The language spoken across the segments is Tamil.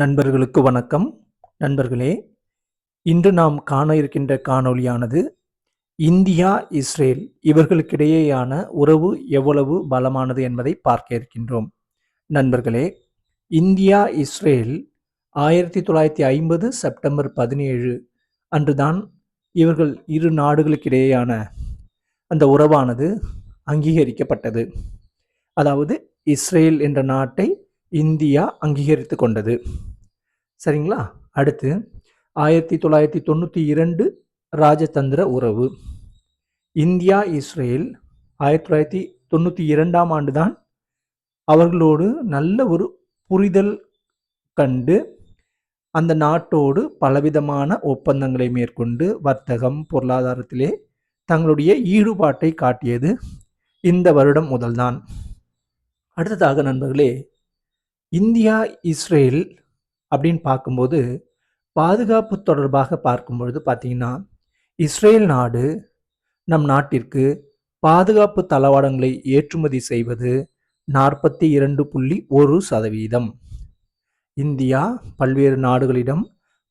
நண்பர்களுக்கு வணக்கம். நண்பர்களே, இன்று நாம் காண இருக்கின்ற காணொளியானது இந்தியா, இஸ்ரேல் இவர்களுக்கிடையேயான உறவு எவ்வளவு பலமானது என்பதை பார்க்க இருக்கின்றோம். நண்பர்களே, இந்தியா, இஸ்ரேல் 1950 செப்டம்பர் 17 அன்றுதான் இவர்கள் இரு நாடுகளுக்கிடையேயான அந்த உறவானது அங்கீகரிக்கப்பட்டது. அதாவது இஸ்ரேல் என்ற நாட்டை இந்தியா அங்கீகரித்து கொண்டது. சரிங்களா? அடுத்து 1992 ராஜதந்திர உறவு. இந்தியா, இஸ்ரேல் 1992ஆம் ஆண்டு தான் அவர்களோடு நல்ல ஒரு புரிதல் கண்டு அந்த நாட்டோடு பலவிதமான ஒப்பந்தங்களை மேற்கொண்டு வர்த்தகம், பொருளாதாரத்திலே தங்களுடைய ஈடுபாட்டை காட்டியது இந்த வருடம் முதல்தான். அடுத்ததாக நண்பர்களே, இந்தியா, இஸ்ரேல் அப்படின்னு பார்க்கும்போது பாதுகாப்பு தொடர்பாக பார்க்கும்பொழுது பார்த்தீங்கன்னா, இஸ்ரேல் நாடு நம் நாட்டிற்கு பாதுகாப்பு தளவாடங்களை ஏற்றுமதி செய்வது 42.1%. இந்தியா பல்வேறு நாடுகளிடம்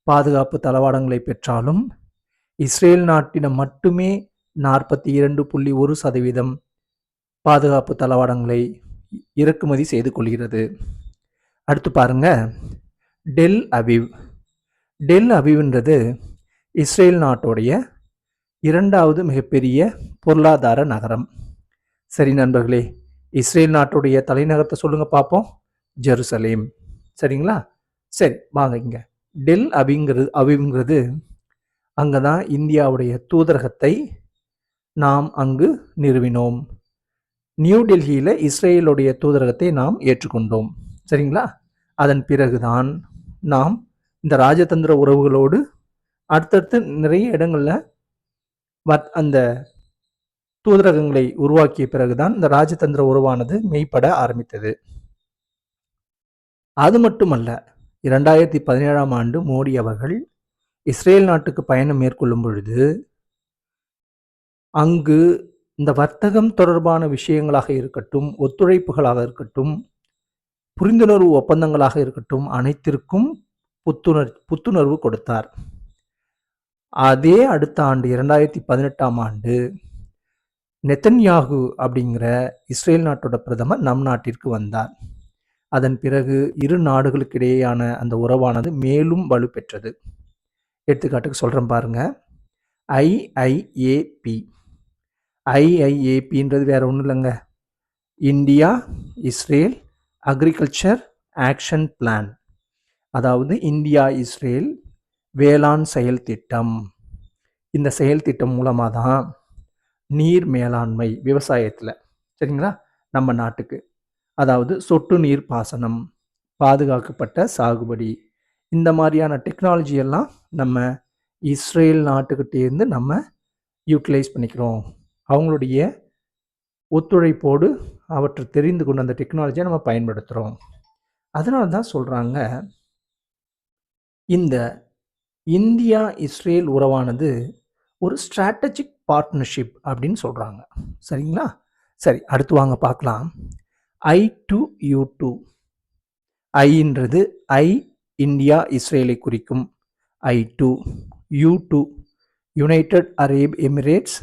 பாதுகாப்பு தளவாடங்களை பெற்றாலும் இஸ்ரேல் நாட்டிடம் மட்டுமே 42.1% பாதுகாப்பு தளவாடங்களை இறக்குமதி செய்து கொள்கிறது. அடுத்து பாருங்க, டெல் அவிவ். டெல் அவிவ்ன்றது இஸ்ரேல் நாட்டுடைய இரண்டாவது மிகப்பெரிய பொருளாதார நகரம். சரி நண்பர்களே, இஸ்ரேல் நாட்டுடைய தலைநகரத்தை சொல்லுங்க பார்ப்போம். ஜெருசலேம். சரிங்களா? சரி வாங்க, இங்க டெல் அவிவ்ங்கிறது அங்கே தான் இந்தியாவுடைய தூதரகத்தை நாம் அங்கு நிறுவினோம். நியூ டெல்லியில் இஸ்ரேலுடைய தூதரகத்தை நாம் ஏற்றுக்கொண்டோம். சரிங்களா? அதன் பிறகுதான் நாம் இந்த ராஜதந்திர உறவுகளோடு அடுத்தடுத்து நிறைய இடங்களில் அந்த தூதரகங்களை உருவாக்கிய பிறகுதான் இந்த ராஜதந்திர உறவானது மெய்ப்பட ஆரம்பித்தது. அது மட்டுமல்ல, 2017ஆம் ஆண்டு மோடி அவர்கள் இஸ்ரேல் நாட்டுக்கு பயணம் மேற்கொள்ளும் பொழுது அங்கு இந்த வர்த்தகம் தொடர்பான விஷயங்களாக இருக்கட்டும், ஒத்துழைப்புகளாக இருக்கட்டும், புரிந்துணர்வு ஒப்பந்தங்களாக இருக்கட்டும், அனைத்திற்கும் புத்துணர்வு கொடுத்தார். அதே அடுத்த ஆண்டு 2018ஆம் ஆண்டு நெத்தன்யாகு அப்படிங்கிற இஸ்ரேல் நாட்டோட பிரதமர் நம் நாட்டிற்கு வந்தார். அதன் பிறகு இரு நாடுகளுக்கிடையேயான அந்த உறவானது மேலும் வலுப்பெற்றது. எடுத்துக்காட்டுக்கு சொல்கிறேன் பாருங்க, ஐஐஏபி. ஐஐஏபின்றது வேற ஒன்றும் இல்லைங்க, India Israel agriculture action plan. அதாவது இந்தியா இஸ்ரேல் வேளாண் செயல் திட்டம். இந்த செயல் திட்டம் மூலமாக தான் நீர் மேலாண்மை விவசாயத்தில், சரிங்களா, நம்ம நாட்டுக்கு, அதாவது சொட்டு நீர் பாசனம், பாதுகாக்கப்பட்ட சாகுபடி, இந்த மாதிரியான டெக்னாலஜி எல்லாம் நம்ம இஸ்ரேல் நாட்டுக்கிட்டேருந்து நம்ம யூட்டிலைஸ் பண்ணிக்கிறோம். அவங்களுடைய ஒத்துழைப்போடு அவற்றை தெரிந்து கொண்டு அந்த டெக்னாலஜியை நம்ம பயன்படுத்துகிறோம். அதனால தான் சொல்கிறாங்க, இந்த இந்தியா இஸ்ரேல் உறவானது ஒரு ஸ்ட்ராட்டஜிக் பார்ட்னர்ஷிப் அப்படின்னு சொல்கிறாங்க. சரிங்களா? சரி, அடுத்து வாங்க பார்க்கலாம். I2U2. ஐன்றது ஐ இந்தியா இஸ்ரேலை குறிக்கும். I2 U2 United Arab Emirates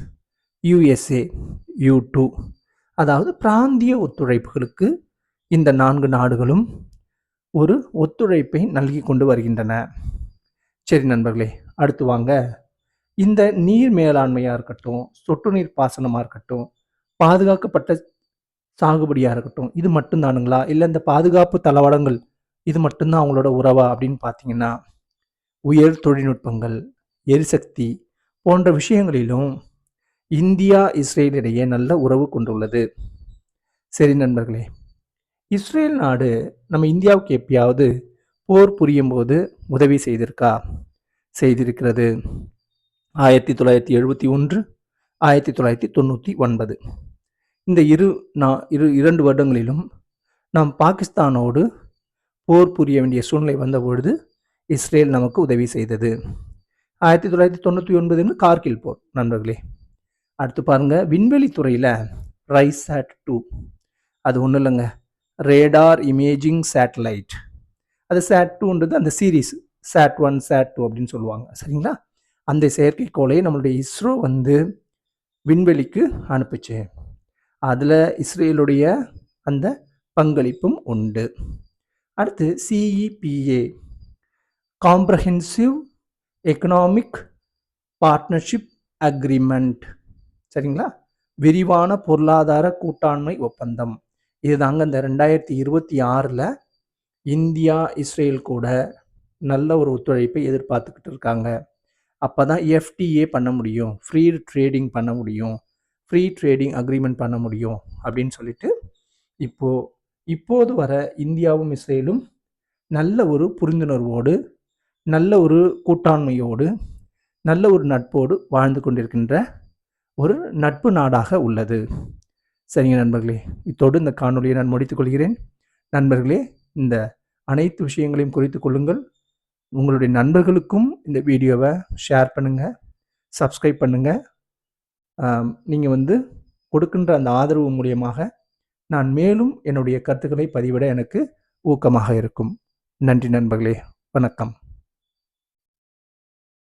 USA. U2 அதாவது பிராந்திய ஒத்துழைப்புகளுக்கு இந்த 4 நாடுகளும் ஒரு ஒத்துழைப்பை நல்கி கொண்டு வருகின்றன. சரி நண்பர்களே, அடுத்து வாங்க, இந்த நீர் மேலாண்மையாக இருக்கட்டும், சொட்டு நீர் பாசனமாக இருக்கட்டும், பாதுகாக்கப்பட்ட சாகுபடியாக இருக்கட்டும், இது மட்டும்தானுங்களா? இல்லை இந்த பாதுகாப்பு தளவாடங்கள் இது மட்டும்தான் அவங்களோட உறவா அப்படின்னு பார்த்தீங்கன்னா, உயர் தொழில்நுட்பங்கள், எரிசக்தி போன்ற விஷயங்களிலும் இந்தியா இஸ்ரேல் இடையே நல்ல உறவு கொண்டுள்ளது. சரி நண்பர்களே, இஸ்ரேல் நாடு நம்ம இந்தியாவுக்கு எப்பயாவது போர் புரியும் போது உதவி செய்திருக்கா? செய்திருக்கிறது. 1971, 1999 இந்த இரண்டு வருடங்களிலும் நாம் பாகிஸ்தானோடு போர் புரிய வேண்டிய சூழ்நிலை வந்தபொழுது இஸ்ரேல் நமக்கு உதவி செய்தது. 1999 கார்கில் போர் நண்பர்களே. அடுத்து பாருங்க, விண்வெளி துறையில் ரைசாட் 2, அது ஒன்றும் இல்லைங்க, ரேடார் இமேஜிங் சேட்டலைட். அது SAT-2ன்றது அந்த சீரீஸ் SAT-1 SAT-2 அப்படின்னு சொல்லுவாங்க. சரிங்களா? அந்த செயற்கைக்கோளை நம்மளுடைய இஸ்ரோ வந்து விண்வெளிக்கு அனுப்புச்சு. அதில் இஸ்ரேலுடைய அந்த பங்களிப்பும் உண்டு. அடுத்து CEPA comprehensive economic partnership agreement. சரிங்களா? விரிவான பொருளாதார கூட்டாண்மை ஒப்பந்தம். இதுதாங்க இந்த 2026ல் இந்தியா இஸ்ரேல் கூட நல்ல ஒரு ஒத்துழைப்பை எதிர்பார்த்துக்கிட்டு இருக்காங்க. அப்போ தான் FTA பண்ண முடியும், ஃப்ரீ ட்ரேடிங் பண்ண முடியும், ஃப்ரீ ட்ரேடிங் அக்ரிமெண்ட் பண்ண முடியும் அப்படின்னு சொல்லிட்டு இப்போது வர இந்தியாவும் இஸ்ரேலும் நல்ல ஒரு புரிந்துணர்வோடு, நல்ல ஒரு கூட்டாண்மையோடு, நல்ல ஒரு நட்போடு வாழ்ந்து கொண்டிருக்கின்ற ஒரு நட்பு நாடாக உள்ளது. சரிங்க நண்பர்களே, இத்தோடு இந்த காணொலியை நான் முடித்துக் கொள்கிறேன். நண்பர்களே, இந்த அனைத்து விஷயங்களையும் குறித்து கொள்ளுங்கள். உங்களுடைய நண்பர்களுக்கும் இந்த வீடியோவை ஷேர் பண்ணுங்கள், சப்ஸ்கிரைப் பண்ணுங்கள். நீங்கள் வந்து கொடுக்கின்ற அந்த ஆதரவு மூலியமாக நான் மேலும் என்னுடைய கருத்துக்களை பதிவிட எனக்கு ஊக்கமாக இருக்கும். நன்றி நண்பர்களே, வணக்கம்.